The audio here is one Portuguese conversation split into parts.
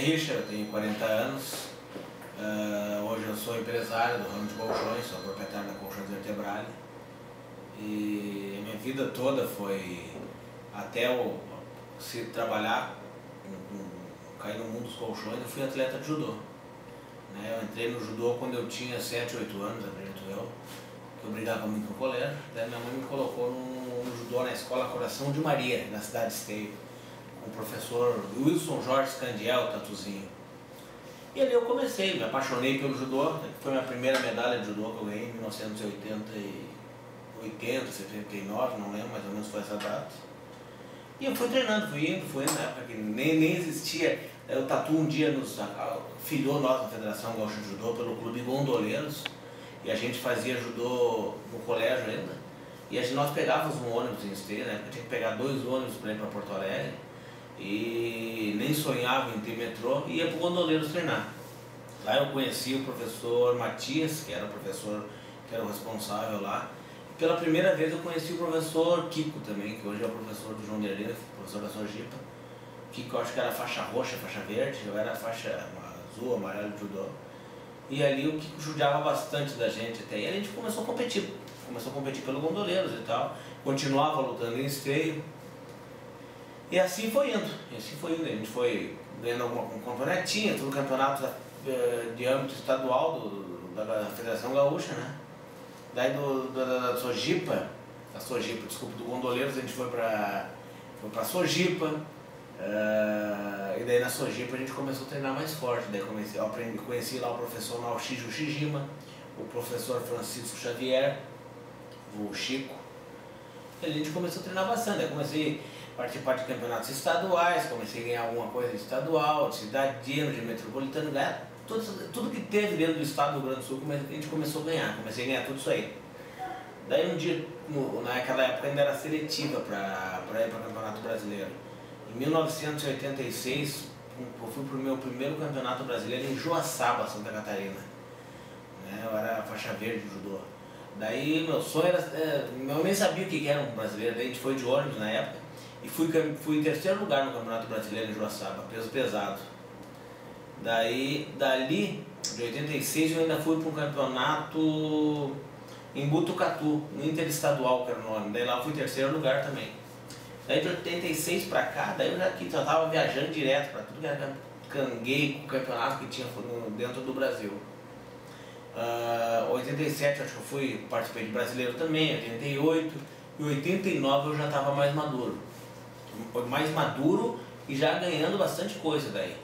Richard, eu tenho 40 anos. Hoje eu sou empresário do ramo de colchões, sou proprietário da Colchões Vertebrale. E a minha vida toda foi até se trabalhar, cair no mundo dos colchões. Eu fui atleta de judô. Eu entrei no judô quando eu tinha 7, 8 anos, acredito eu, que eu brigava muito no colégio. Daí minha mãe me colocou no judô na Escola Coração de Maria, na cidade de Esteio, com o professor Wilson Jorge Scandiel, Tatuzinho. E ali eu comecei, me apaixonei pelo judô, foi a minha primeira medalha de judô que eu ganhei em 1980, 79, não lembro, mais ou menos foi essa data. E eu fui treinando, fui indo, na época que nem existia. O Tatu um dia nos filiou nós na Federação Gaúcha de Judô pelo Clube Gondoleiros, e a gente fazia judô no colégio ainda. E nós pegávamos um ônibus em Esteio, né? Tinha que pegar 2 ônibus para ir para Porto Alegre, e nem sonhava em ter metrô, e ia para o Gondoleiros treinar. Lá eu conheci o professor Matias, que era o professor que era o responsável lá. E pela primeira vez eu conheci o professor Kiko também, que hoje é o professor do João Derlino, professor da Sojipa. Kiko, eu acho que era faixa roxa, faixa verde, eu era faixa azul, amarelo de judô. E ali o Kiko judiava bastante da gente até, e a gente começou a competir pelo Gondoleiros e tal, continuava lutando em Esteio. E assim foi indo, a gente foi ganhando algum campeonatinho, todo campeonato de âmbito estadual da Federação Gaúcha, né? Daí da Sojipa, desculpa, do Gondoleiros a gente foi pra Sojipa, e daí na Sojipa a gente começou a treinar mais forte. Daí conheci lá o professor Naoshi Ushijima, o professor Francisco Xavier, o Chico, e a gente começou a treinar bastante. Daí comecei a participar de campeonatos estaduais, comecei a ganhar alguma coisa de estadual, de cidadino, de metropolitano, ganhar tudo que teve dentro do estado do Rio Grande do Sul, a gente começou a ganhar, comecei a ganhar tudo isso aí. Daí um dia, naquela época ainda era seletiva para ir para o Campeonato Brasileiro. Em 1986, eu fui para o meu primeiro Campeonato Brasileiro em Joaçaba, Santa Catarina. Eu era faixa verde de judô. Daí meu sonho era, eu nem sabia o que era um brasileiro, daí a gente foi de ônibus na época e fui em terceiro lugar no Campeonato Brasileiro em Joaçaba, peso pesado. Daí, dali, de 86, eu ainda fui para um campeonato em Butucatu, no Interestadual, que era o nome. Daí lá eu fui em terceiro lugar também. Daí de 86 para cá, daí eu já estava viajando direto para tudo que era canguei com o campeonato que tinha dentro do Brasil. 87 acho que eu participei de brasileiro também, 88 e 89 eu já estava mais maduro. E já ganhando bastante coisa daí.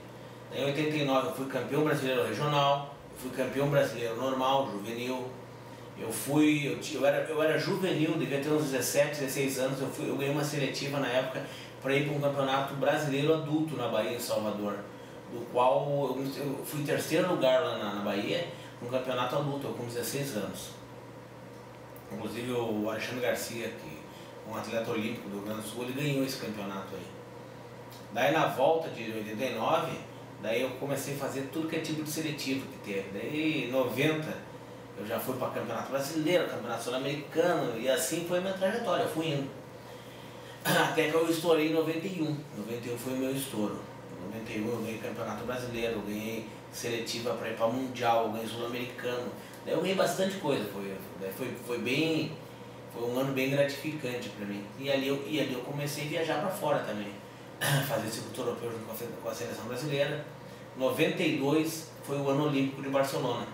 Em 89 eu fui campeão brasileiro regional, eu fui campeão brasileiro normal, juvenil. Eu era juvenil, devia ter uns 17, 16 anos, eu ganhei uma seletiva na época para ir para um campeonato brasileiro adulto na Bahia, em Salvador, do qual eu fui em terceiro lugar lá na Bahia, um campeonato adulto, eu com 16 anos. Inclusive o Alexandre Garcia, que é um atleta olímpico do Rio Grande do Sul, ele ganhou esse campeonato aí. Daí na volta de 89, daí eu comecei a fazer tudo que é tipo de seletivo que teve. Daí em 90 eu já fui para Campeonato Brasileiro, Campeonato Sul-Americano, e assim foi a minha trajetória, eu fui indo. Até que eu estourei em 91. 91 foi o meu estouro. Em 91 eu ganhei Campeonato Brasileiro, eu ganhei seletiva para ir para Mundial, eu ganhei Sul-Americano. Daí eu ganhei bastante coisa, foi um ano bem gratificante para mim. E ali eu comecei a viajar para fora também, fazer circuito europeu junto com a seleção brasileira. 92 foi o ano olímpico de Barcelona.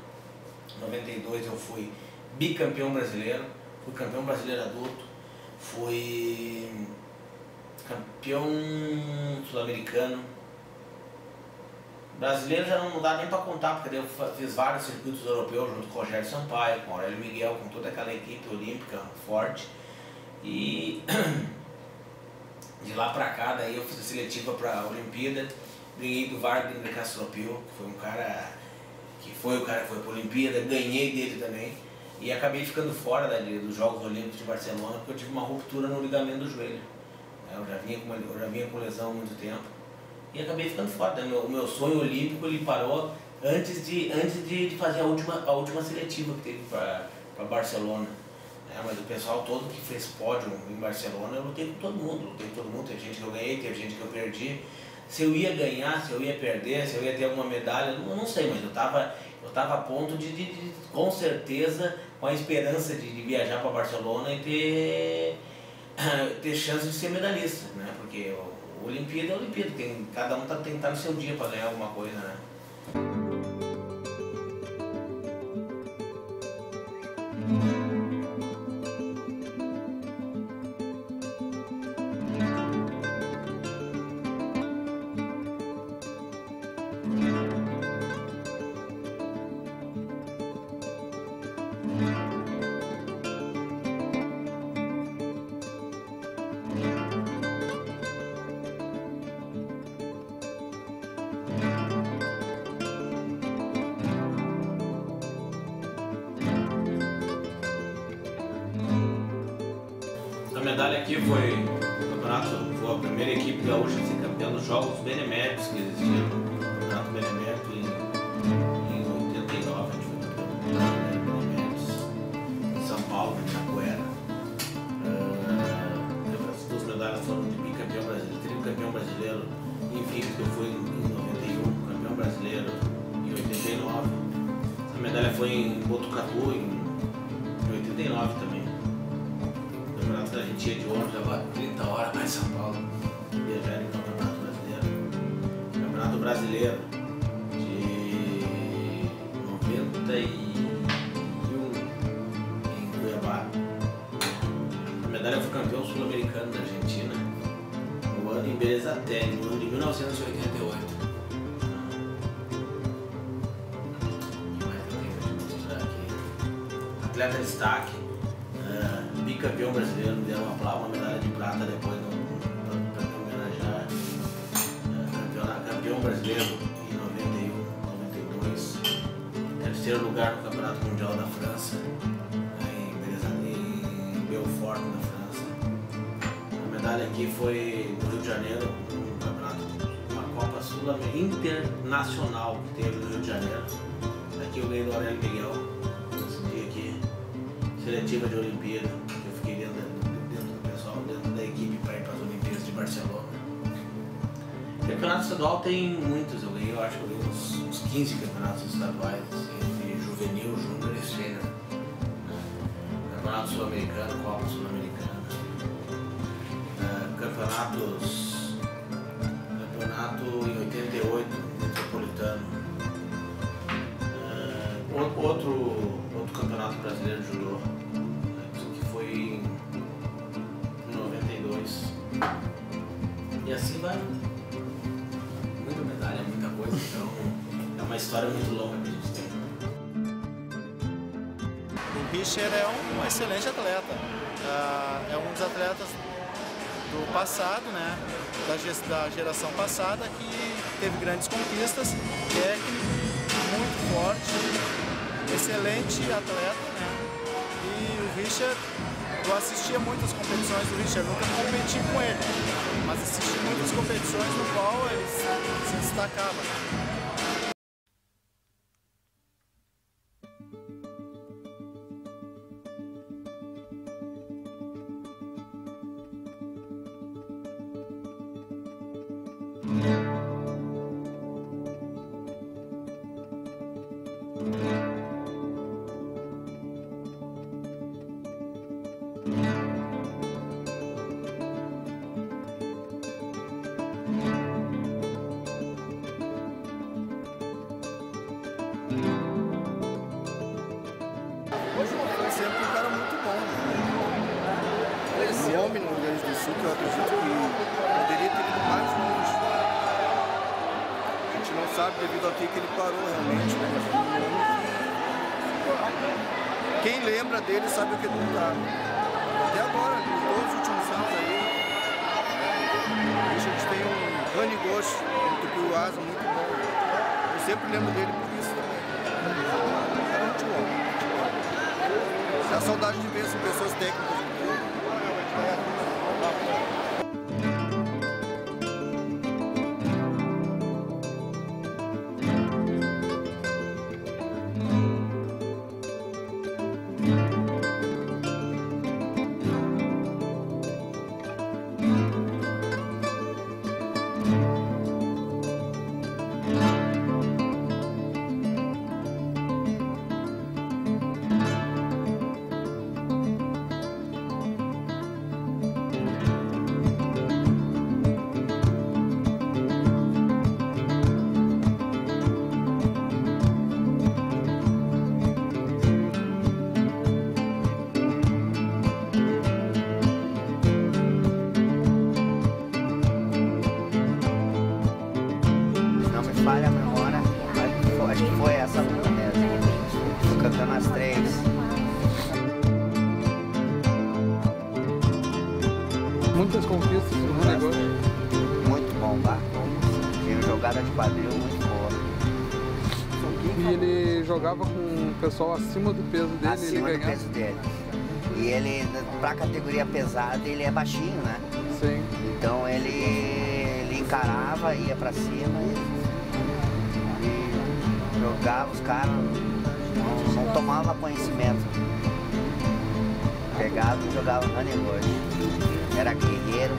Em 92 eu fui bicampeão brasileiro, fui campeão brasileiro adulto, fui campeão sul-americano. Brasileiro já não dá nem para contar, porque eu fiz vários circuitos europeus junto com o Rogério Sampaio, com o Aurélio Miguel, com toda aquela equipe olímpica forte. E de lá para cá, daí eu fiz a seletiva para a Olimpíada, ganhei do Wagner de Castropil, que foi um cara que foi para a Olimpíada, ganhei dele também. E acabei ficando fora dos Jogos Olímpicos de Barcelona, porque eu tive uma ruptura no ligamento do joelho. Eu já vinha com lesão há muito tempo. E acabei ficando fora. O meu sonho olímpico ele parou antes de fazer a última seletiva que teve para Barcelona. Mas o pessoal todo que fez pódio em Barcelona, eu lutei com todo mundo. Teve gente que eu ganhei, teve gente que eu perdi. se eu ia ganhar, se eu ia perder, se eu ia ter alguma medalha, eu não sei, mas eu tava a ponto de com certeza, com a esperança de viajar para Barcelona e ter chance de ser medalhista, né? Porque Olimpíada é Olimpíada, cada um tem que estar no seu dia para ganhar alguma coisa, né? A medalha aqui foi a primeira equipe gaúcha a ser campeã dos Jogos Beneméritos que existiam, o Campeonato Benemérito em 89, a gente foi campeão do Beneméritos em São Paulo, em Chacoera. As duas medalhas foram de bicampeão brasileiro, tricampeão brasileiro invicto, eu fui em 91, campeão brasileiro em 89. A medalha foi em Botucatu em 89 também. A gente ia de ônibus, levava 30 horas para São Paulo, viajar em Campeonato Brasileiro. Campeonato Brasileiro de 91 em Cuiabá. A medalha foi campeão sul-americano da Argentina, no ano em Berezatel, no ano de 1988. O que mais que eu tenho para te mostrar aqui? Atleta de destaque. Bicampeão brasileiro, me deram uma medalha de prata depois para me homenagear. Campeão brasileiro em 91, 92. Terceiro lugar no Campeonato Mundial da França, em Belfort, na França. A medalha aqui foi no Rio de Janeiro, um campeonato, uma Copa Sul-Americana Internacional que teve no Rio de Janeiro. Aqui eu ganhei do Aurélio Miguel, nesse dia aqui, seletiva de Olimpíada. Da equipe para ir para as Olimpíadas de Barcelona. Campeonato estadual tem muitos, eu acho que eu ganhei uns 15 campeonatos estaduais, entre juvenil, júnior e sênior. Campeonato sul-americano, Copa Sul-Americana. Campeonato em 88, metropolitano. Outro campeonato brasileiro de judô, que foi em 92. E assim vai. Muita medalha, muita coisa, então é uma história muito longa que a gente tem. O Richer é um excelente atleta. É um dos atletas do passado, né? Da geração passada, que teve grandes conquistas, técnico, muito forte, excelente atleta, né? E o Richer, eu assistia muitas competições do Richer, nunca competi com ele, mas assisti muitas competições no qual ele se destacava. Foi sempre um cara muito bom, né? Um nome no Rio Grande do Sul que eu acredito que poderia ter ido mais longe. A gente não sabe devido a que ele parou realmente, né? Mas foi um nome que... Quem lembra dele sabe o que ele tá. Até agora, em todos os últimos anos aí, a gente tem um Rani Goshi, um Tupiuasa muito bom. Eu sempre lembro dele por isso também. Era muito bom. Dá saudade de ver as pessoas técnicas. acho que foi essa luta mesmo. Fui campeão nas 3. Muitas conquistas no negócio. Muito bom, tá? Tinha jogada de quadril muito boa. E ele jogava com o pessoal acima do peso dele? Acima do peso dele. E ele, pra categoria pesada, ele é baixinho, né? Sim. Então ele encarava, ia pra cima e jogava os caras, não tomava conhecimento. Pegava e jogava no negócio. Era guerreiro.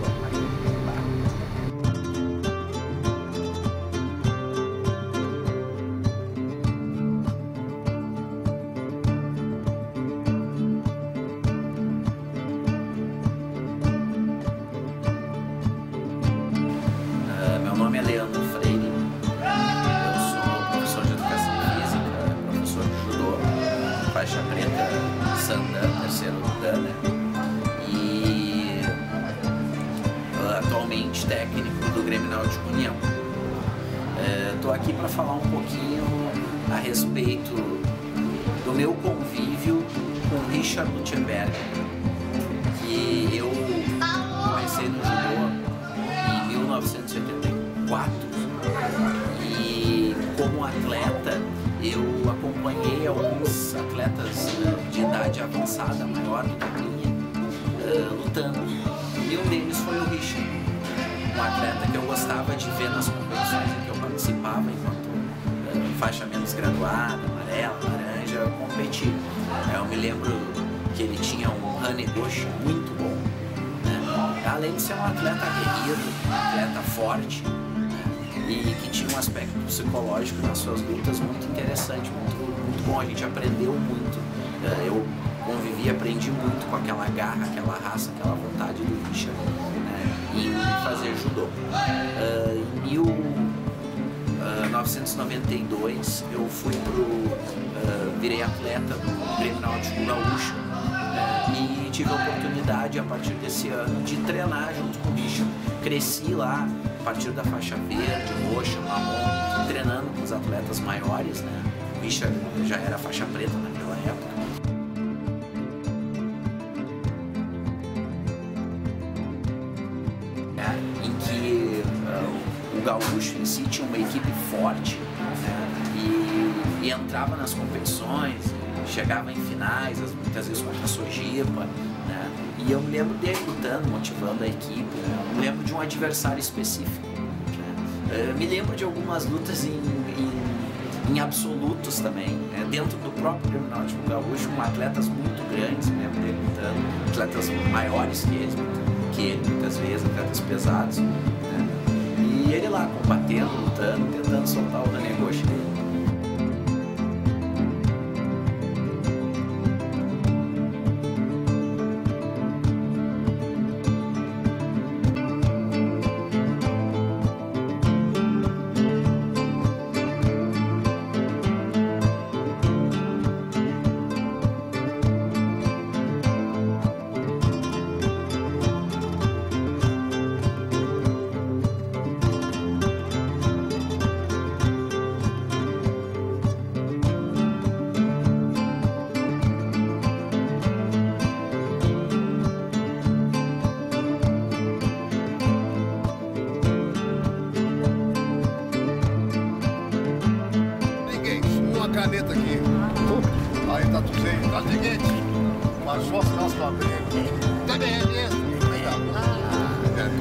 Meu nome é Leandro Freire, eu sou professor de educação física, professor de judô, faixa preta Sandan, terceiro Dan, né? E atualmente técnico do Grêmio Náutico União. Estou aqui para falar um pouquinho a respeito do meu convívio com Richard Luttenberg, que eu comecei no judô em 1984 e como atleta eu acompanhei alguns atletas de idade avançada, maior do que a minha, lutando. E um deles foi o Richard, um atleta que eu gostava de ver nas competições em que eu participava enquanto faixa menos graduada, amarela, laranja, eu competi. Eu me lembro que ele tinha um Hanegoshi muito bom, né? Além de ser um atleta guerreiro, um atleta forte, né? E que tinha um aspecto psicológico nas suas lutas muito interessante, muito bom. A gente aprendeu muito. Eu convivi, aprendi muito com aquela garra, aquela raça, aquela vontade do Richard, né? Em fazer judô. Em 1992 eu virei atleta do Grêmio Náutico Gaúcho, e tive a oportunidade a partir desse ano de treinar junto com o Richard. Cresci lá a partir da faixa verde, roxa, marrom, treinando com os atletas maiores, né? O Richard já era faixa preta naquela época. Em que o Gaúcho em si tinha uma equipe forte, né? E entrava nas competições, chegava em finais, muitas vezes contra a Sojipa, né? E eu me lembro dele lutando, motivando a equipe, né? Eu me lembro de um adversário específico, né? Me lembro de algumas lutas em absolutos também, né? Dentro do próprio Grêmio Náutico Gaúcho, com atletas muito grandes, me lembro dele lutando, atletas maiores que ele muitas vezes, atletas pesados, né? E ele lá combatendo, lutando, tentando soltar o Hanegoshi dele. Caneta aqui. Aí tá tudo cheio. Tá seguinte, mas só se nós pra abrir. Tá bem,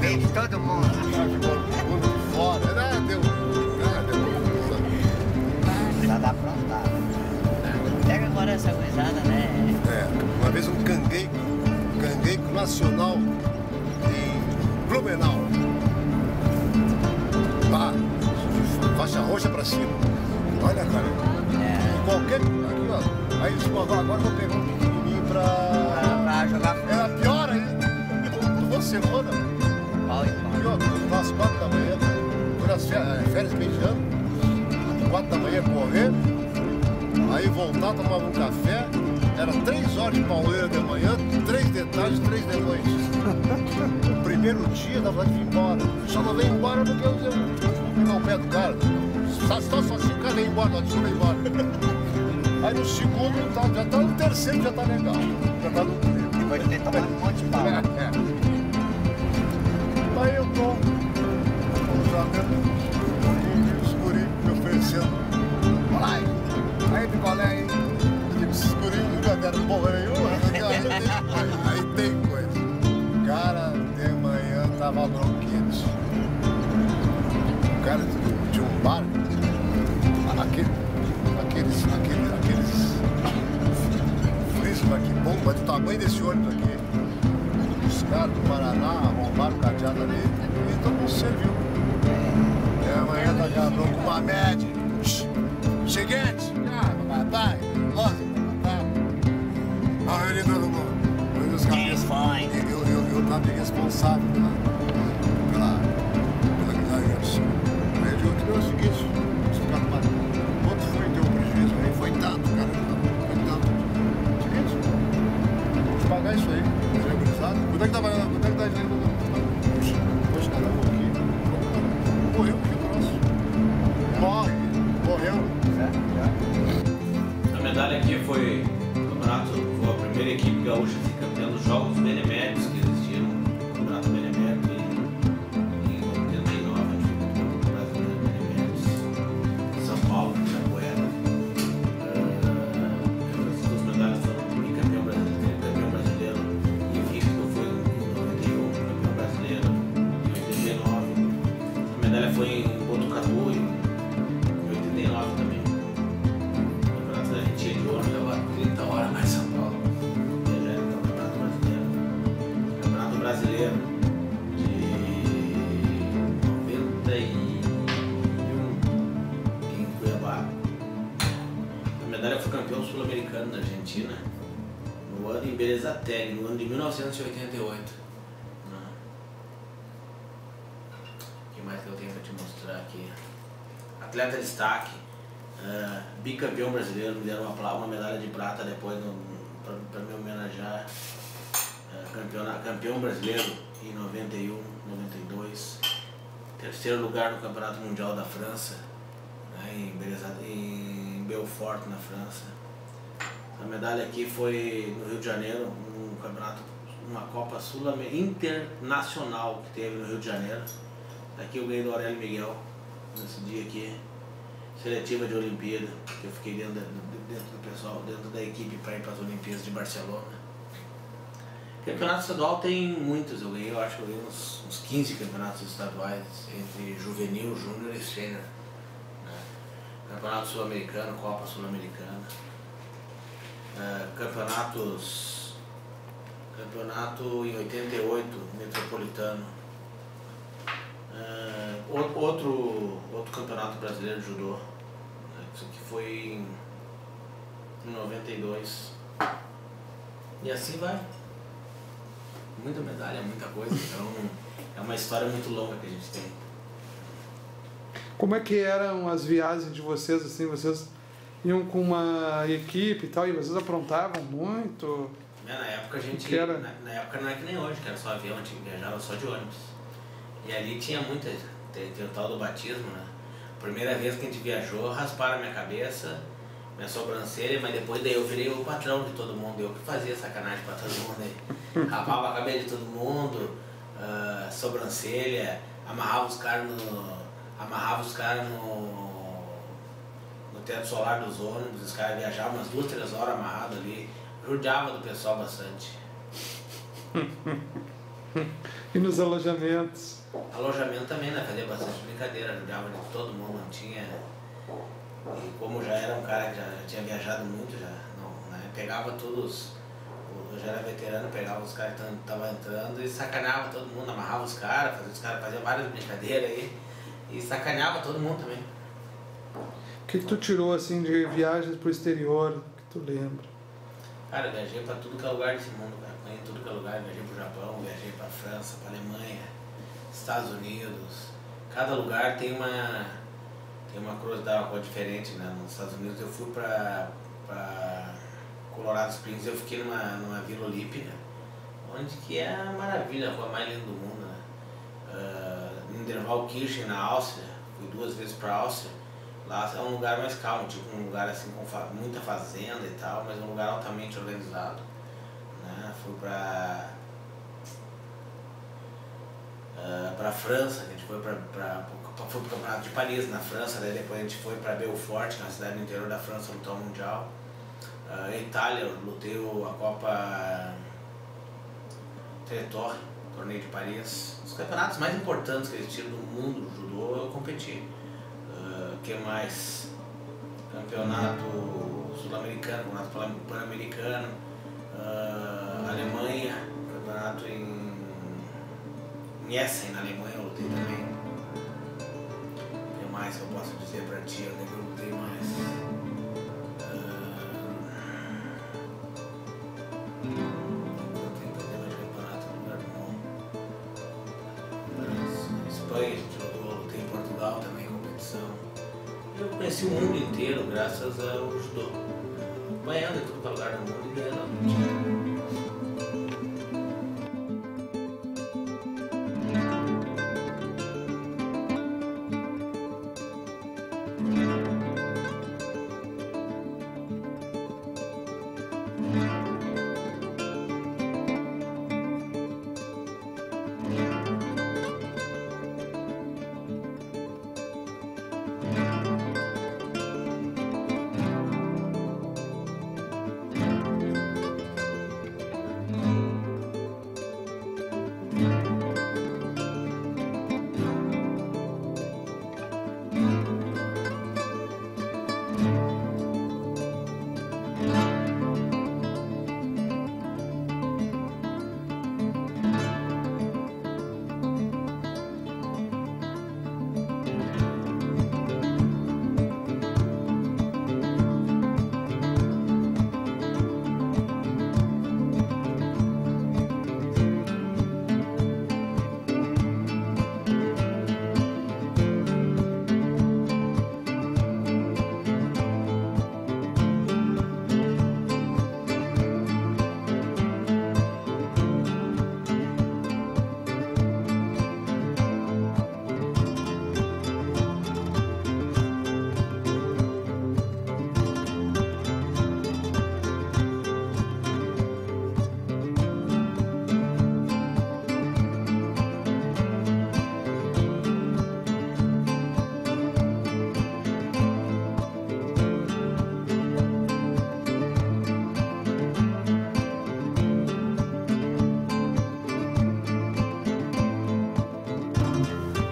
Veio de todo mundo. Ficou de fora, né? Deu. Já dá pra andar. Pega agora essa gurizada, né? Uma vez um cangueico nacional em Blumenau. Tá, faixa roxa pra cima. Olha, cara. Qualquer. Aqui, ó. Aí eles mandaram, agora eu vou pegar um pequenininho pra jogar. Era pior ainda. Tomou semana. Aqui, ó, às 4 da manhã. Foi nas férias beijando. 4 da manhã correr. Aí voltar, tomava um café. Era 3 horas de pauleira de manhã, 3 de tarde, 3 de noite. O primeiro dia dava de ir embora. Só não veio embora porque eu fui ao pé do cara. só assim, o cara ia embora, deixa eu ir embora. Aí no segundo, já tá no terceiro, já tá legal. Já tá no primeiro. Pode ter tomado um monte de pau. Aí eu tô jogando e os guri me oferecendo. Olha aí, picolé aí. Eu digo, esses guri nunca deram porra nenhuma. Aí tem coisa. Cara, de manhã tava bronquite. O cara de um bar, aqueles frisos aqui, bomba do tamanho desse ônibus aqui. Os caras do Paraná arrombaram o cadeado ali e todo mundo serviu. E amanhã tá cabrão com uma média. Seguinte, papai, a reunião todo mundo. Eu tava responsável pela criança. Aí eu digo o seguinte, quanto foi teu prejuízo aí? Foi tanto, cara. Foi tanto. Seguinte, vamos pagar isso aí. Quanto é que tá valendo? Quanto é que tá dizendo? Poxa, cada um aqui. Morreu o que nosso. Morreu. A medalha aqui foi a primeira equipe gaúcha a ser campeã dos Jogos Beneméritos que existiram. O Campeonato Benemérito em 89, a gente foi o Brasileiro Beneméritos, São Paulo, Japoera. Essas duas medalhas foram campeão brasileiro e invicto foi em 91, campeão brasileiro em 89. A medalha foi em Botucatu em 89 também. O campeonato da Argentina de ouro leva 30 horas mais São Paulo. Viajar no Campeonato Brasileiro. Campeonato Brasileiro de 91 em Cuiabá. A medalha foi campeão sul-americano da Argentina no ano em Berezategui, no ano de 1988. O que mais que eu tenho para te mostrar aqui? Atleta de destaque, bicampeão brasileiro, me deram uma medalha de prata depois para me homenagear. Campeão brasileiro em 91, 92. Terceiro lugar no Campeonato Mundial da França, né, em Belfort, na França. A medalha aqui foi no Rio de Janeiro, um campeonato, uma Copa Internacional que teve no Rio de Janeiro. Daqui eu ganhei do Aurélio Miguel, nesse dia aqui, seletiva de Olimpíada, que eu fiquei dentro do pessoal, dentro da equipe para ir para as Olimpíadas de Barcelona. Campeonato estadual tem muitos, eu acho que eu ganhei uns 15 campeonatos estaduais, entre juvenil, júnior e sênior. Né? Campeonato sul-americano, Copa Sul-Americana. Campeonato em 88, metropolitano. Outro campeonato brasileiro de judô, né? Isso aqui foi em 92. E assim vai. Muita medalha, muita coisa, então é uma história muito longa que a gente tem. Como é que eram as viagens de vocês, assim, vocês iam com uma equipe e tal, e vocês aprontavam muito? Na época a gente, na época não é que nem hoje, que era só avião, a gente viajava só de ônibus. E ali tinha muita, tem o tal do batismo, né? Primeira vez que a gente viajou, rasparam a minha cabeça, minha sobrancelha, mas depois daí eu virei o patrão de todo mundo, eu que fazia sacanagem pra todo mundo aí. Rapava a cabeça de todo mundo, sobrancelha, amarrava os caras no teto solar dos ônibus, os caras viajavam umas 2, 3 horas amarrados ali, judiava do pessoal bastante. E nos alojamentos? Alojamento também, né? Fazia bastante brincadeira, judiava de todo mundo, não tinha... E como já era um cara que já tinha viajado muito, já não, né? Pegava todos, eu já era veterano, pegava os caras que estavam entrando e sacaneava todo mundo, amarrava os caras faziam várias brincadeiras aí e sacaneava todo mundo também. O que tu tirou assim de viagens pro exterior, que tu lembra? Cara, eu viajei pra tudo que é lugar desse mundo, cara. Conheci tudo que é lugar, viajei pro Japão, viajei pra França, pra Alemanha, Estados Unidos. Cada lugar tem uma curiosidade, uma coisa diferente, né? Nos Estados Unidos eu fui pra Colorado Springs, eu fiquei numa Vila Olímpica, onde que é a maravilha, a rua mais linda do mundo, né? Niederwaldkirchen, na Áustria, fui 2 vezes pra Áustria, Lá é um lugar mais calmo, tipo um lugar assim com muita fazenda e tal, mas um lugar altamente organizado. Né? Fui pra França, a gente foi pro Campeonato de Paris na França, daí depois a gente foi para Belfort, na cidade do interior da França, lutar o Mundial. Itália, eu lutei a Copa Téléthon, torneio de Paris. Os campeonatos mais importantes que eles tiram do mundo do judô, eu competi. Que mais? Campeonato sul-americano, campeonato pan-americano, Alemanha, campeonato em Essen, na Alemanha, eu lutei também. O que mais que eu posso dizer pra ti? Onde é que eu lutei mais? Eu tenho problema de campeonato no lugar bom. Espanha, a gente lutei em Portugal também, competição. Eu conheci o mundo inteiro graças ao judô. Banhando em todo lugar do mundo e ganhando a luta.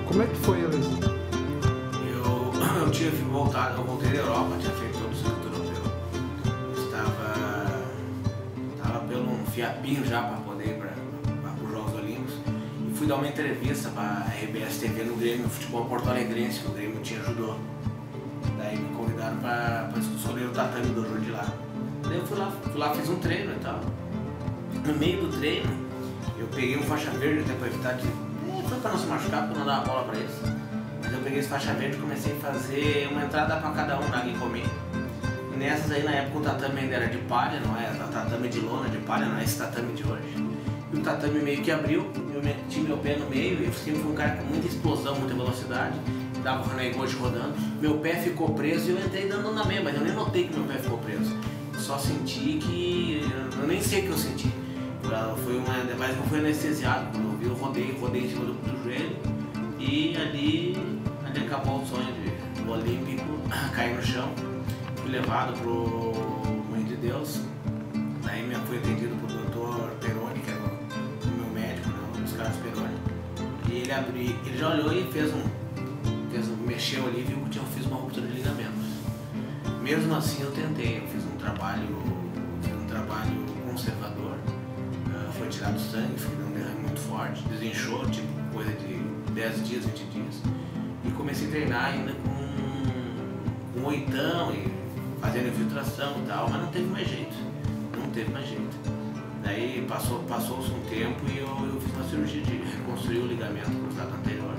Como é que foi, Alex? Eu voltei da Europa, tinha feito todo o circuito europeu. Eu estava pelo um fiapinho já para poder ir para os Jogos Olímpicos. E fui dar uma entrevista para a RBS TV no Grêmio Futebol Porto Alegrense, que o Grêmio tinha judô. Daí me convidaram para escolher o tatame do judô de lá. Daí eu fui lá, fiz um treino e tal. No meio do treino, eu peguei um faixa verde até para evitar de... Foi para não se machucar, porque não dava bola para eles. Mas eu peguei esse faixa verde e comecei a fazer uma entrada para cada um na Guicomê. E nessas aí, na época, o tatame ainda era de palha, não é tatame de lona, de palha, não é esse tatame de hoje. E o tatame meio que abriu, eu meti meu pé no meio, e eu sempre fui um cara com muita explosão, muita velocidade. Dava o Hanegoshi rodando, meu pé ficou preso e eu entrei dando na mesma, mas eu nem notei que meu pé ficou preso. Eu só senti que... eu nem sei o que eu senti. Mas eu fui anestesiado, quando eu vi, eu rodei em cima do joelho e ali acabou o sonho do Olímpico, caí no chão, fui levado pro Mãe de Deus, daí fui atendido pro Dr. Peroni, que era o meu médico, né, o Carlos Peroni, e ele já olhou e mexeu ali e viu que eu fiz uma ruptura de ligamentos. Mesmo assim eu tentei, eu fiz um trabalho conservador. Foi tirado sangue, foi um derrame muito forte, desinchou, tipo coisa de 10 dias, 20 dias. E comecei a treinar ainda com oitão e fazendo infiltração e tal, mas não teve mais jeito. Daí passou-se um tempo e eu fiz uma cirurgia de reconstruir o ligamento cruzado anterior.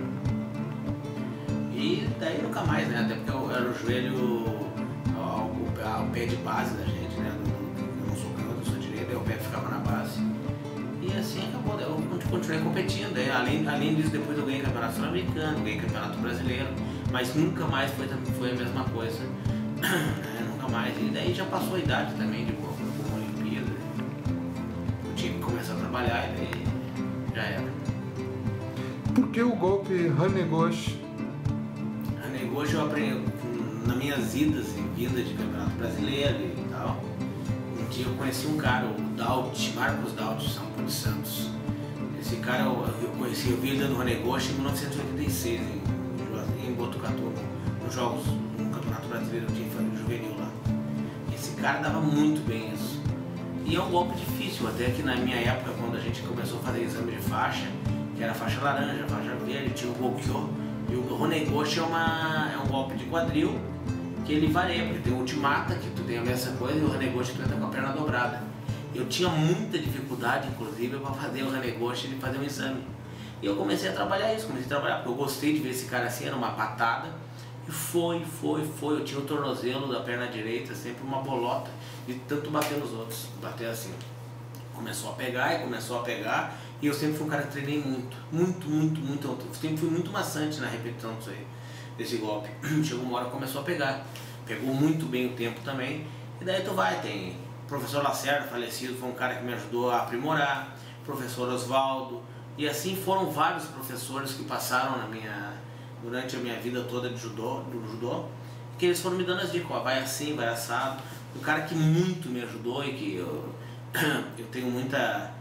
E daí nunca mais, né? Até porque era o joelho, o pé de base da gente, né? Eu não sou canhoto, eu sou direito, aí o pé ficava na base. E assim acabou, eu continuei competindo. Além disso, depois eu ganhei campeonato sul-americano, ganhei campeonato brasileiro. mas nunca mais foi a mesma coisa. Nunca mais. E daí já passou a idade também de uma Olimpíada. O time começou a trabalhar e daí já era. Por que o golpe Hanegoshi? Hanegoshi eu aprendi nas minhas idas e vindas de campeonato brasileiro e tal. Um dia eu conheci um cara, o Daut, Marcos Daut, de São Paulo de Santos. Esse cara eu vi ele dando Hanegoshi em 1986 em Botucatu, nos jogos no Campeonato Brasileiro de Infantil Juvenil lá. Esse cara dava muito bem isso. E é um golpe difícil, até que na minha época, quando a gente começou a fazer exame de faixa, que era faixa laranja, faixa verde, tinha o Gokyo. E o Hanegoshi é um golpe de quadril que ele varia, porque tem o Ultimata, que tu tem a mesma coisa, e o Hanegoshi tu entra com a perna dobrada. Eu tinha muita dificuldade, inclusive, para fazer o Hanegoshi e fazer um exame. E eu comecei a trabalhar isso, porque eu gostei de ver esse cara assim, era uma patada. E foi. Eu tinha o tornozelo da perna direita, sempre uma bolota, de tanto bater nos outros, bater assim. Começou a pegar, e eu sempre fui um cara que treinei muito. Eu sempre fui muito maçante na repetição disso aí, desse golpe. Chegou uma hora que começou a pegar. Pegou muito bem o tempo também. E daí tu vai, tem o professor Lacerda, falecido, foi um cara que me ajudou a aprimorar, professor Osvaldo, e assim foram vários professores que passaram durante a minha vida toda do judô, que eles foram me dando as dicas, ó, vai assim, vai assado. Um cara que muito me ajudou e que eu tenho muita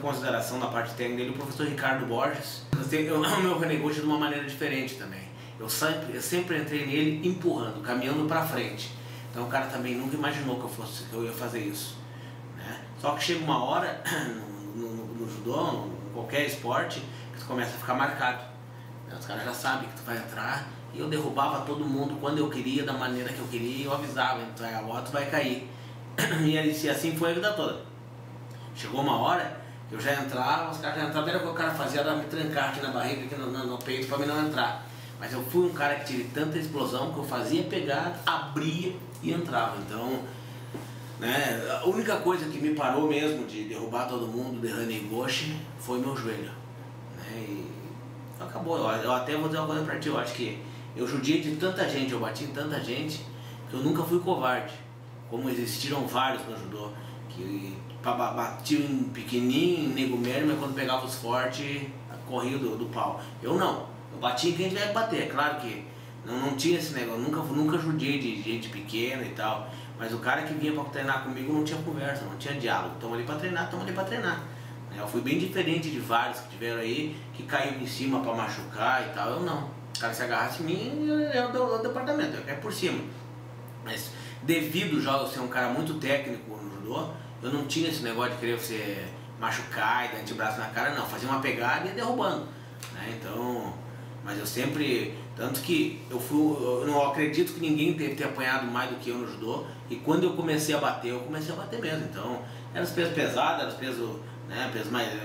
consideração na parte técnica dele, o professor Ricardo Borges. Eu amo o meu Hanegoshi de uma maneira diferente também. Eu sempre entrei nele empurrando, caminhando para frente. Então o cara também nunca imaginou que eu ia fazer isso, né? Só que chega uma hora no judô, em qualquer esporte, que tu começa a ficar marcado. Os caras já sabem que tu vai entrar, e eu derrubava todo mundo quando eu queria, da maneira que eu queria, e eu avisava, então agora tu vai cair. E assim foi a vida toda. Chegou uma hora que eu já entrava, os caras já entravam, era o que o cara fazia, era me trancar aqui na barriga, aqui no peito, para mim não entrar. Mas eu fui um cara que tive tanta explosão que eu fazia pegar, abria e entrava. Então, né, a única coisa que me parou mesmo de derrubar todo mundo de Hanegoshi foi meu joelho, né, e acabou. Eu até vou dizer uma coisa pra ti, eu acho que eu judiei de tanta gente, eu bati em tanta gente, que eu nunca fui covarde, como existiram vários no judô, que batiam em pequenininho, em nego mesmo, mas quando pegava os fortes, corria do pau. Eu não. Eu bati em quem tiver que bater, é claro que não tinha esse negócio, nunca judiei de gente pequena e tal, mas o cara que vinha para treinar comigo não tinha conversa, não tinha diálogo, estamos ali para treinar. Eu fui bem diferente de vários que tiveram aí, que caíram em cima para machucar e tal, eu não. O cara se agarrasse em mim, eu dou o departamento, eu caio por cima. Mas devido já eu ser um cara muito técnico no judô, eu não tinha esse negócio de querer você machucar e dar antebraço na cara, não, fazia uma pegada e ia derrubando, né? Então... Mas eu sempre, tanto que eu não acredito que ninguém deve ter apanhado mais do que eu no judô, e quando eu comecei a bater mesmo. Então, eram os pesos pesados, eram os pesos, né,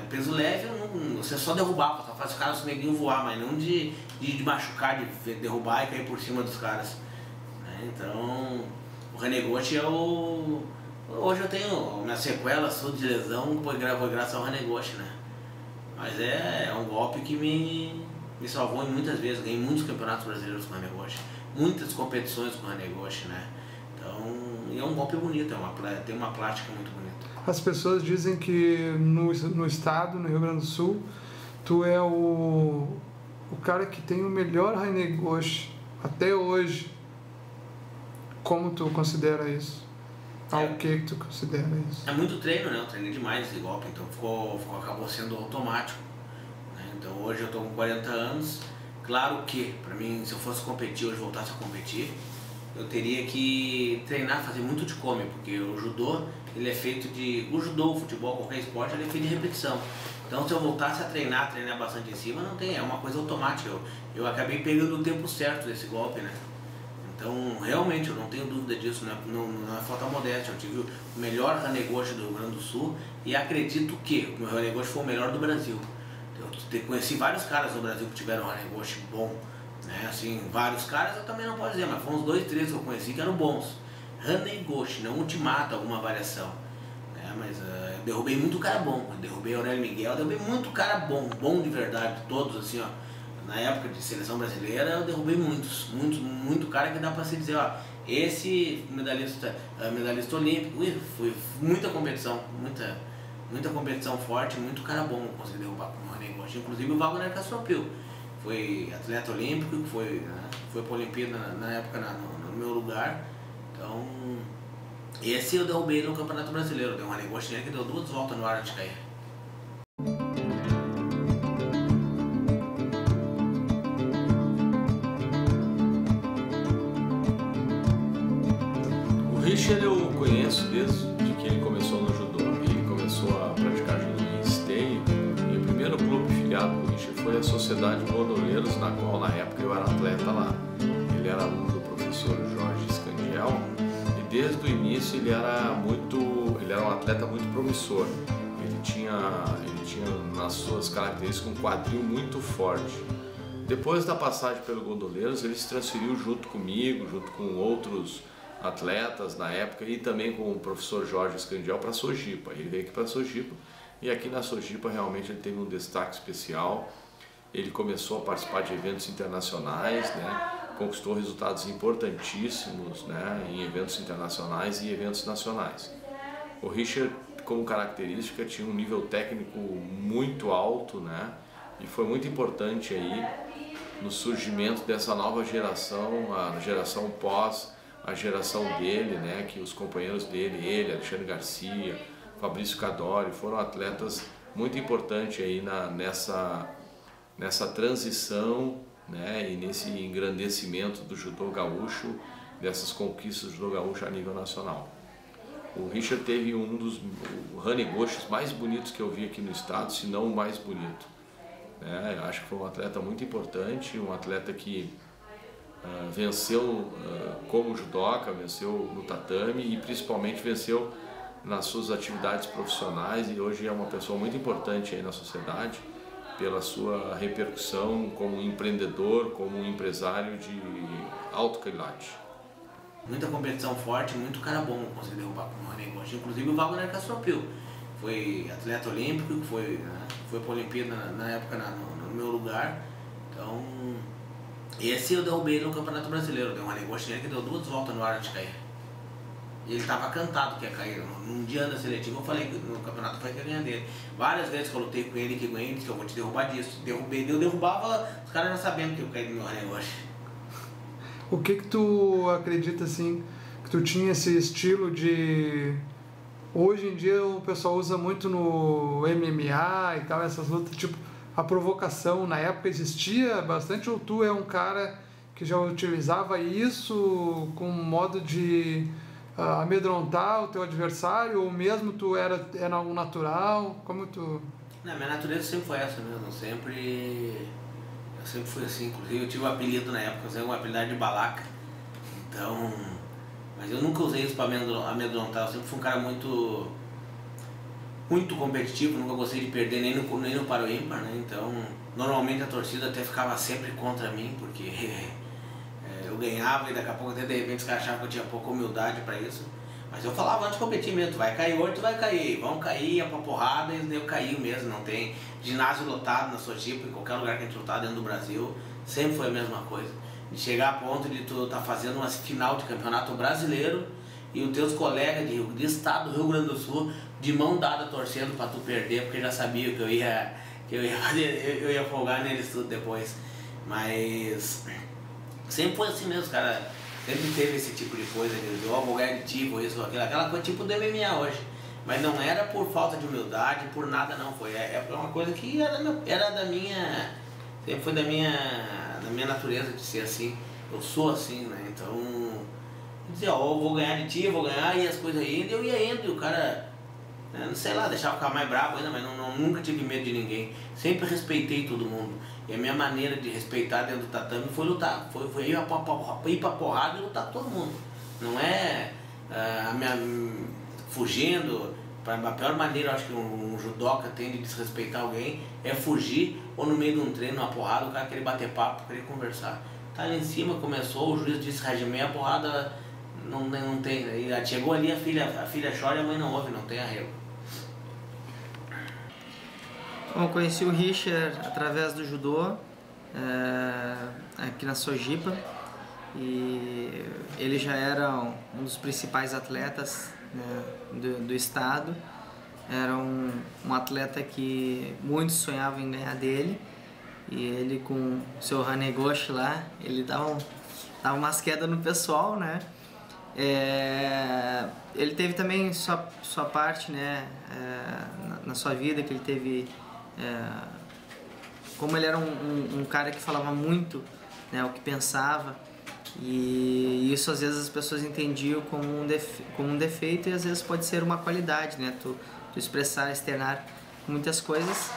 peso leve, você só derrubava, só faz os caras, os neguinhos voar, mas não de machucar, de derrubar e cair por cima dos caras, né? Então, o Hanegoshi hoje eu tenho minha sequela de lesão, foi graças ao Hanegoshi, né? Mas é um golpe que me salvou muitas vezes, ganhei muitos campeonatos brasileiros com o Hanegoshi, muitas competições com o Hanegoshi, né? Então, é um golpe bonito, tem uma plástica muito bonita. As pessoas dizem que no estado, no Rio Grande do Sul, tu é o cara que tem o melhor Hanegoshi até hoje. Como tu considera isso? Ao que tu considera isso? É muito treino, né? Eu treinei demais esse golpe, então acabou sendo automático. Então hoje eu estou com 40 anos, claro que, para mim, se eu fosse competir, hoje voltasse a competir, eu teria que treinar, fazer muito de come, porque o judô, ele é feito o judô, o futebol, qualquer esporte, ele é feito de repetição. Então se eu voltasse a treinar bastante em cima, não tem, é uma coisa automática, eu acabei pegando o tempo certo desse golpe, né? Então realmente eu não tenho dúvida disso, não é falta modéstia, eu tive o melhor Hanegoshi do Rio Grande do Sul e acredito que o meu Hanegoshi foi o melhor do Brasil. Eu conheci vários caras no Brasil que tiveram um Hanegoshi bom, né? Assim, vários caras eu também não posso dizer, mas foram uns 2, 3 que eu conheci que eram bons. Hanegoshi, não Ultimata, alguma variação, né? Mas eu derrubei muito cara bom, eu derrubei Aurélio Miguel, derrubei muito cara bom de verdade, todos assim, ó. na época de seleção brasileira, eu derrubei muito cara que dá pra se dizer, ó, esse medalhista olímpico, foi muita competição, muita competição forte, muito cara bom consegui derrubar com o Rony Gosch. Inclusive o Wagner Castropil foi atleta olímpico, que foi pra Olimpíada na época no meu lugar. Então, esse eu derrubei no Campeonato Brasileiro, deu um Rony Gosch que deu 2 voltas no ar antes de cair. O Richard eu conheço desde que ele começou no judô. Ele começou a praticar judô em Esteio e o primeiro clube filiado do Richard foi a Sociedade Gondoleiros, na qual na época eu era atleta lá. Ele era aluno do professor Jorge Scandiel e desde o início ele era um atleta muito promissor. Ele tinha nas suas características um quadril muito forte. Depois da passagem pelo Gondoleiros, ele se transferiu junto comigo, junto com outros atletas na época e também com o professor Jorge Scandiel para Sojipa. Ele veio aqui para Sojipa e aqui na Sojipa realmente ele teve um destaque especial. Ele começou a participar de eventos internacionais, né? Conquistou resultados importantíssimos, né? Em eventos internacionais e eventos nacionais. O Richard, como característica, tinha um nível técnico muito alto, né? E foi muito importante aí no surgimento dessa nova geração, a geração pós a geração dele, né, que os companheiros dele, ele, Alexandre Garcia, Fabrício Cadori, foram atletas muito importantes aí nessa transição, né, e nesse engrandecimento do judô gaúcho, dessas conquistas do judô gaúcho a nível nacional. O Richard teve um dos Rony Gosch mais bonitos que eu vi aqui no estado, se não o mais bonito. Eu acho que foi um atleta muito importante, um atleta que venceu como judoca, venceu no tatame e principalmente venceu nas suas atividades profissionais e hoje é uma pessoa muito importante aí na sociedade pela sua repercussão como empreendedor, como empresário de alto quilate. Muita competição forte, muito cara bom consegui derrubar com o Rony Gosch. Inclusive o Wagner Castropil foi atleta olímpico, que foi para a Olimpíada na época no meu lugar. Então, esse eu derrubei no Campeonato Brasileiro, deu um Rony Gosch que deu 2 voltas no ar antes de cair. E ele estava cantado que ia cair. Num dia da seletiva eu falei no campeonato foi que ia ganhar dele. Várias vezes que eu lutei com ele, que ganhei, disse que eu vou te derrubar disso. Derrubei, eu derrubava, os caras já sabendo que eu caí no meu Rony Gosch. O que tu acredita assim, que tu tinha esse estilo de... Hoje em dia o pessoal usa muito no MMA e tal, essas lutas, tipo, a provocação na época existia bastante, ou tu é um cara que já utilizava isso com modo de amedrontar o teu adversário, ou mesmo tu era algo natural? Como tu... Não, minha natureza sempre foi essa mesmo, eu sempre fui assim. Inclusive eu tive um apelido na época, eu usei um apelido de Balaca, então... Mas eu nunca usei isso para amedrontar, eu sempre fui um cara muito competitivo, nunca gostei de perder nem no paro ímpar, né? Então, normalmente a torcida até ficava sempre contra mim, porque eu ganhava e daqui a pouco até de repente os caras achavam que eu tinha pouca humildade para isso. Mas eu falava antes de competir mesmo, tu vai cair hoje, tu vai cair, vão cair, é pra porrada, e eu caí mesmo, não tem ginásio lotado na Sojipa, em qualquer lugar que a gente lutar dentro do Brasil, sempre foi a mesma coisa. De chegar a ponto de tu tá fazendo uma final de campeonato brasileiro e os teus colegas de estado do Rio Grande do Sul de mão dada torcendo para tu perder, porque já sabia que eu ia folgar neles tudo depois. Mas sempre foi assim mesmo, cara. Sempre teve esse tipo de coisa, de vou ganhar de ti, ou isso, aquela coisa tipo do MMA hoje. Mas não era por falta de humildade, por nada não, foi uma coisa que era da minha, sempre foi da minha natureza de ser assim, eu sou assim, né, então, eu dizia, eu vou ganhar de ti, eu vou ganhar, e as coisas indo, eu ia indo, e o cara, né, não sei lá, deixava ficar mais bravo ainda, mas nunca tive medo de ninguém, sempre respeitei todo mundo, e a minha maneira de respeitar dentro do tatame foi lutar, foi ir pra porrada e lutar com todo mundo, não é fugindo. A pior maneira, eu acho que um judoca tem de desrespeitar alguém é fugir ou no meio de um treino, uma porrada, o cara querer bater papo, querer conversar. Tá ali em cima, começou, o juiz disse regimei, a porrada não tem. Aí chegou ali, a filha chora e a mãe não ouve, não tem arrego. Bom, conheci o Richard através do judô. aqui na Sojipa, e ele já era um dos principais atletas, né, do estado. Era um atleta que muitos sonhavam em ganhar dele, e ele com o seu Hanegoshi lá, ele dava umas quedas no pessoal, né? Ele teve também sua parte, né, na sua vida, que ele teve, como ele era um cara que falava muito, né, o que pensava, e isso às vezes as pessoas entendiam como um defeito, e às vezes pode ser uma qualidade, né, tu expressar, externar muitas coisas.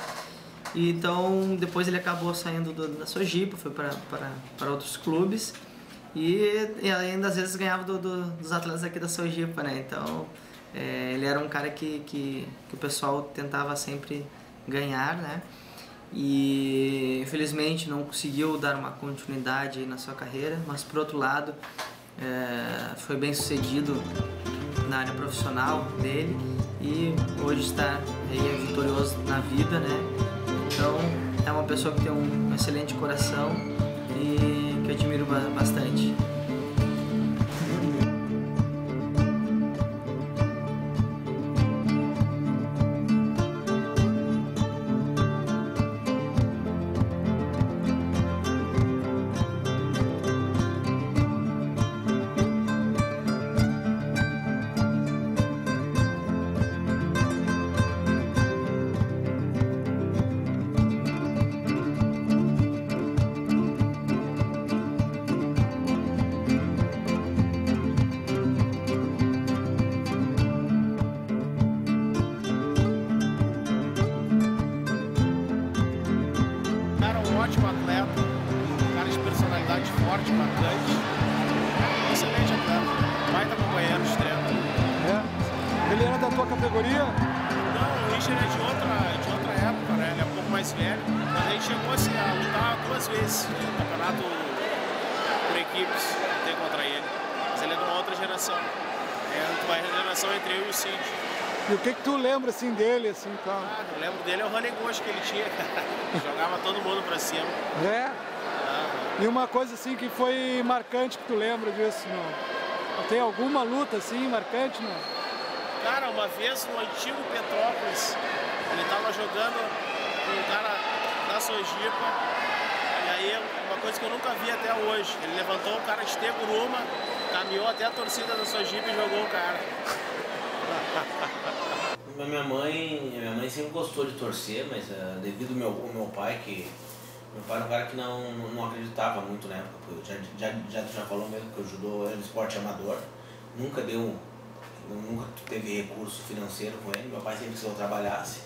E então depois ele acabou saindo da Sojipa, foi para outros clubes, e ainda às vezes ganhava dos atletas aqui da Sojipa, né? Então ele era um cara que o pessoal tentava sempre ganhar, né? E infelizmente não conseguiu dar uma continuidade na sua carreira, mas por outro lado foi bem sucedido na área profissional dele, e hoje está aí vitorioso na vida, né? Então é uma pessoa que tem um excelente coração e que eu admiro bastante. Ótimo atleta, um cara de personalidade forte, marcante, excelente atleta, baita companheiro de treino. Ele era da tua categoria? Não, o Richard é de outra época, né? Ele é um pouco mais velho, mas a gente chegou assim, a lutar 2 vezes no campeonato por equipes, ter contra ele, mas ele é de uma outra geração, uma geração entre eu e o Cid. E o que tu lembra assim dele, assim, tá? Eu lembro dele é o Hanegoshi que ele tinha, jogava todo mundo pra cima. E uma coisa assim que foi marcante, que tu lembra disso, não? Tem alguma luta assim marcante, não? Cara, uma vez no antigo Petrópolis, ele tava jogando com um cara da Sojipa, e aí uma coisa que eu nunca vi até hoje, ele levantou o cara de Teguruma, caminhou até a torcida da Sojipa e jogou o cara. Minha mãe sempre gostou de torcer, mas devido ao meu pai, que meu pai era um cara que não acreditava muito na época. Já falou mesmo que o judô era um esporte amador, nunca teve recurso financeiro com ele. Meu pai sempre que eu trabalhasse,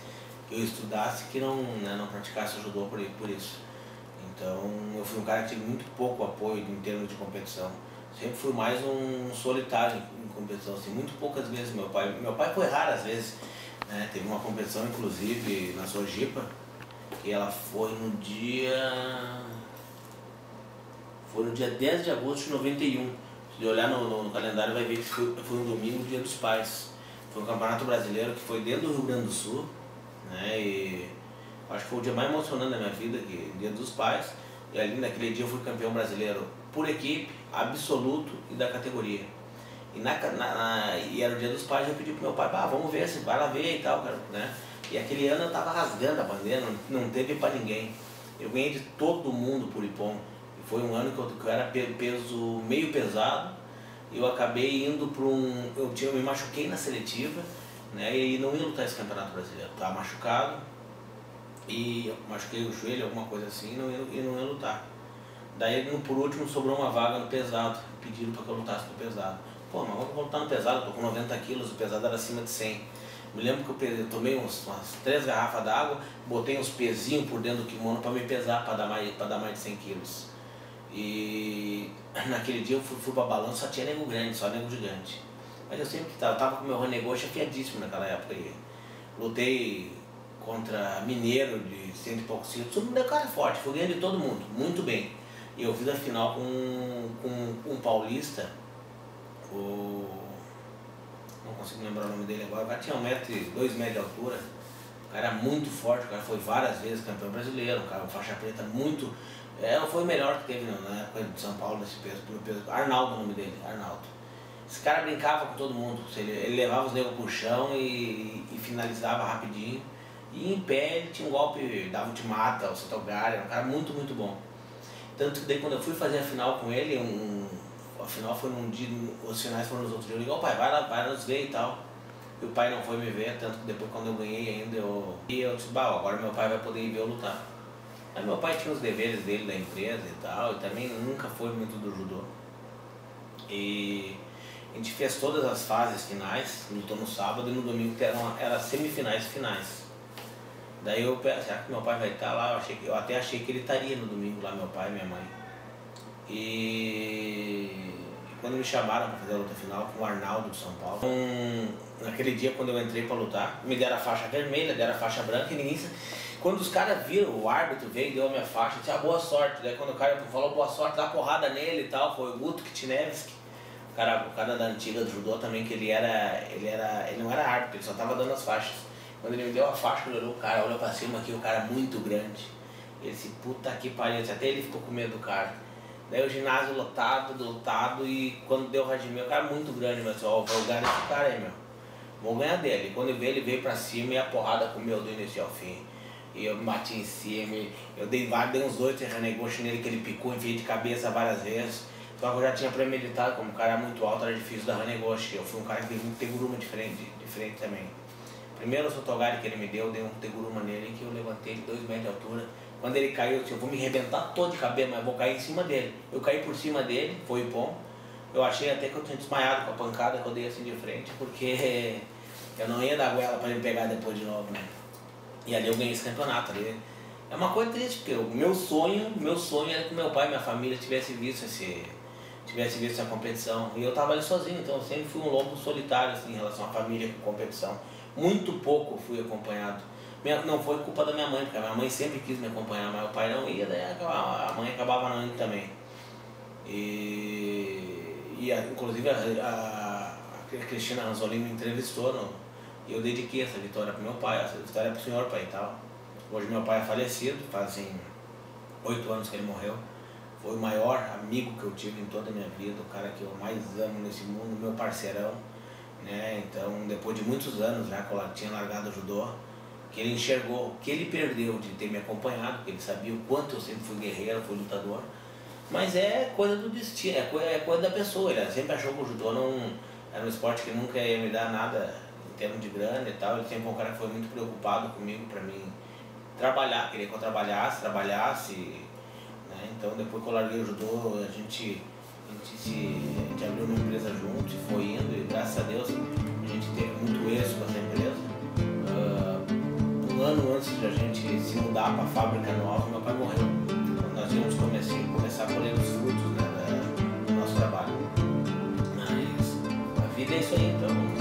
que eu estudasse, que não praticasse o judô por isso. Então eu fui um cara que tive muito pouco apoio em termos de competição. Sempre fui mais um solitário em competição, assim, muito poucas vezes meu pai foi raras vezes, né? Teve uma competição inclusive na Sojipa, que ela foi no dia 10 de agosto de 91. Se olhar no calendário vai ver que foi um domingo, dia dos pais. Foi um campeonato brasileiro que foi dentro do Rio Grande do Sul, né? E acho que foi o dia mais emocionante da minha vida, que dia dos pais. E ali naquele dia eu fui campeão brasileiro por equipe, absoluto e da categoria. E era o dia dos pais, eu pedi pro meu pai, vamos ver, vai lá ver e tal, cara, né? E aquele ano eu tava rasgando a bandeira, não teve pra ninguém. Eu ganhei de todo mundo por Ipom. E foi um ano que eu era peso meio pesado, e eu acabei indo para eu me machuquei na seletiva, né? E não ia lutar esse campeonato brasileiro. Tava machucado, e eu machuquei o joelho, alguma coisa assim, e não ia lutar. Daí, por último, sobrou uma vaga no pesado, pediram para que eu lutasse no pesado. Pô, mas vamos lutar no pesado, eu tô com 90 quilos, o pesado era acima de 100. Me lembro que eu tomei umas 3 garrafas d'água, botei uns pezinhos por dentro do kimono para me pesar, para dar mais de 100 quilos. E naquele dia eu fui pra balança, só tinha nego grande, só nego gigante. Mas eu sempre tava com o meu Hanegoshi afiadíssimo naquela época aí. Lutei contra mineiro de 100 e poucos quilos, tudo meu cara forte, fui ganhando de todo mundo, muito bem. E eu fiz a final com um paulista, não consigo lembrar o nome dele agora, o cara tinha 2 metros de altura, o cara era muito forte, o cara foi várias vezes campeão brasileiro, um cara faixa preta muito Foi o melhor que teve na época de São Paulo, nesse peso. Arnaldo, o nome dele, Arnaldo. Esse cara brincava com todo mundo, ele levava os negros pro chão e finalizava rapidinho. E em pé ele tinha um golpe, dava um te-mata, o Sotogari, era um cara muito, muito bom. Tanto que daí quando eu fui fazer a final com ele, a final foi num dia, os finais foram nos outros dias, eu liguei, pai, vai lá nos ver e tal. E o pai não foi me ver, tanto que depois quando eu ganhei ainda, eu disse, agora meu pai vai poder ir ver eu lutar. Aí meu pai tinha os deveres dele da empresa e tal, e também nunca foi muito do judô. E a gente fez todas as fases finais, lutou no sábado e no domingo era semifinais e finais. Daí eu pensei, será que meu pai vai estar lá? Eu até achei que ele estaria no domingo lá, meu pai e minha mãe. E quando me chamaram para fazer a luta final com o Arnaldo de São Paulo, naquele dia quando eu entrei para lutar, me deram a faixa vermelha, deram a faixa branca e ninguém... Quando os caras viram, o árbitro veio e deu a minha faixa, eu disse, boa sorte. Daí quando o cara falou boa sorte, dá porrada nele e tal, foi o Guto Kitnevski. O cara da antiga do judô também, que ele não era árbitro, ele só tava dando as faixas. Quando ele me deu a faixa, ele olhou o cara, olhou pra cima aqui, o cara muito grande. Ele disse, puta que pariu, até ele ficou com medo do cara. Daí o ginásio lotado, e quando deu o Radimir, o cara muito grande, mas vou ganhar esse cara aí, meu. Vou ganhar dele. E quando eu vi ele veio pra cima e a porrada comeu do início ao fim. E eu me bati em cima, eu dei uns 2 renegócios nele que ele picou, enfiei de cabeça várias vezes. Só que eu já tinha premeditado, como o cara era muito alto, era difícil dar renegócio. Eu fui um cara que deu um teguruma de frente também. Primeiro o Sotogari que ele me deu, dei um teguruma nele que eu levantei ele 2 metros de altura. Quando ele caiu, eu disse, eu vou me arrebentar todo de cabelo, mas vou cair em cima dele. Eu caí por cima dele, foi o pom. Eu achei até que eu tinha desmaiado com a pancada que eu dei assim de frente, porque eu não ia dar goela para ele pegar depois de novo, né? E ali eu ganhei esse campeonato ali. É uma coisa triste, porque o meu sonho era que meu pai e minha família tivessem visto essa competição. E eu tava ali sozinho, então eu sempre fui um lobo solitário assim, em relação à família com competição. Muito pouco fui acompanhado. Não foi culpa da minha mãe, porque a minha mãe sempre quis me acompanhar, mas o pai não ia, daí a mãe acabava não indo também. Inclusive a Cristina Ranzolin me entrevistou, e eu dediquei essa vitória para meu pai, essa vitória para o senhor pai e tal. Hoje meu pai é falecido, fazem 8 anos que ele morreu. Foi o maior amigo que eu tive em toda a minha vida, o cara que eu mais amo nesse mundo, meu parceirão. Né? Então, depois de muitos anos já que eu tinha largado o judô, que ele enxergou o que ele perdeu de ter me acompanhado, porque ele sabia o quanto eu sempre fui guerreiro, fui lutador. Mas é coisa do destino, é coisa da pessoa. Ele sempre achou que o judô não era um esporte que nunca ia me dar nada em termos de grana e tal. Ele sempre foi um cara que foi muito preocupado comigo, pra mim trabalhar, queria que eu trabalhasse. Né? Então depois que eu larguei o judô, a gente abriu uma empresa junto e foi indo, e graças a Deus a gente teve muito êxito com essa empresa. Um ano antes de a gente se mudar para a fábrica nova, meu pai morreu. Então nós íamos começar a colher os frutos, né, do nosso trabalho. Mas a vida é isso aí, então.